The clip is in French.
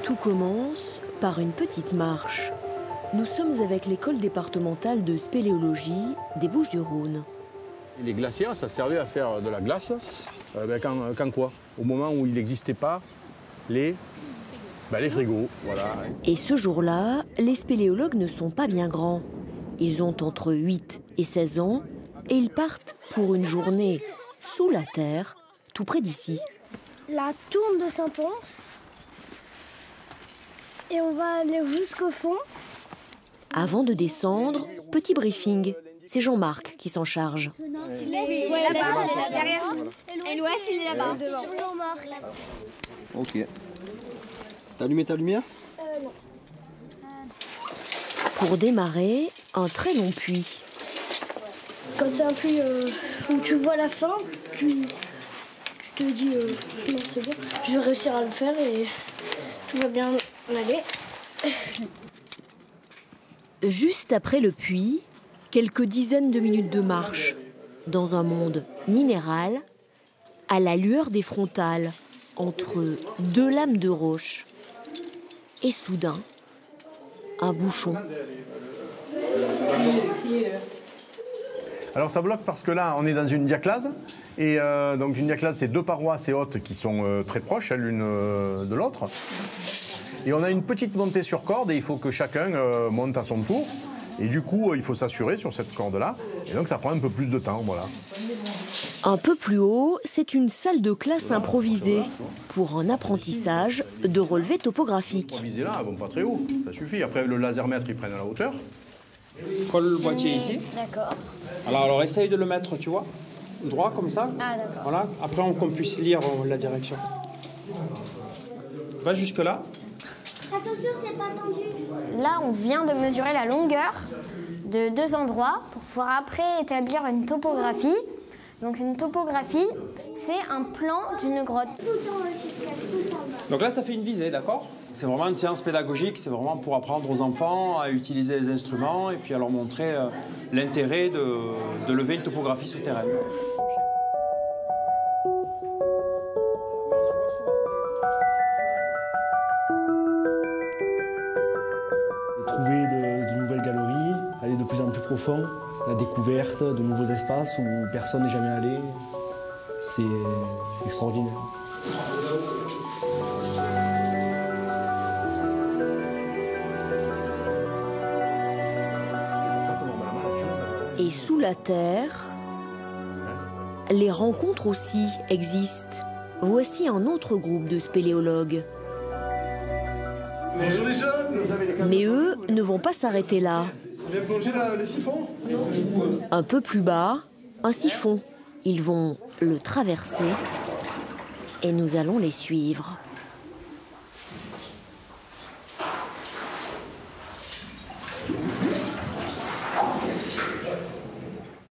Tout commence par une petite marche. Nous sommes avec l'école départementale de spéléologie des Bouches-du-Rhône. Les glacières, ça servait à faire de la glace. Quand quoi? Au moment où il n'existait pas les frigos. Voilà. Et ce jour-là, les spéléologues ne sont pas bien grands. Ils ont entre 8 et 16 ans et ils partent pour une journée sous la terre, tout près d'ici. La tourne de Saint-Pons. Et on va aller jusqu'au fond. Avant de descendre, petit briefing. C'est Jean-Marc qui s'en charge. Oui, là-bas, derrière. Et l'ouest, il est là-bas. Ok. T'as allumé ta lumière? Non. Pour démarrer, un très long puits. Quand c'est un puits où tu vois la fin, tu te dis non, c'est bon, je vais réussir à le faire et tout va bien aller. Juste après le puits, quelques dizaines de minutes de marche, dans un monde minéral, à la lueur des frontales, entre deux lames de roche. Et soudain, un bouchon. Alors ça bloque parce que là, on est dans une diaclase. Et donc une diaclase, c'est deux parois assez hautes qui sont très proches l'une de l'autre. Et on a une petite montée sur corde et il faut que chacun monte à son tour. Et du coup, il faut s'assurer sur cette corde-là. Et donc ça prend un peu plus de temps, voilà. Un peu plus haut, c'est une salle de classe improvisée pour un apprentissage de relevé topographique. Improviser là, bon, pas très haut, ça suffit. Après, le lasermètre, il prend à la hauteur. Colle le boîtier ici. D'accord. Alors essaye de le mettre, tu vois, droit comme ça. Ah, d'accord. Voilà. Après, qu'on puisse lire la direction. Va jusque là. Attention, c'est pas tendu. Là, on vient de mesurer la longueur de deux endroits pour pouvoir après établir une topographie. Donc une topographie, c'est un plan d'une grotte. Tout en haut jusqu'à tout en bas. Donc là, ça fait une visée, d'accord? C'est vraiment une séance pédagogique, c'est vraiment pour apprendre aux enfants à utiliser les instruments et puis à leur montrer l'intérêt de lever une topographie souterraine. Trouver de nouvelles galeries, aller de plus en plus profond, la découverte de nouveaux espaces où personne n'est jamais allé, c'est extraordinaire. Et sous la terre, les rencontres aussi existent. Voici un autre groupe de spéléologues. Bonjour les jeunes. Mais eux ne vont pas s'arrêter là. Vous voulez plonger les siphons? Un peu plus bas, un siphon. Ils vont le traverser et nous allons les suivre.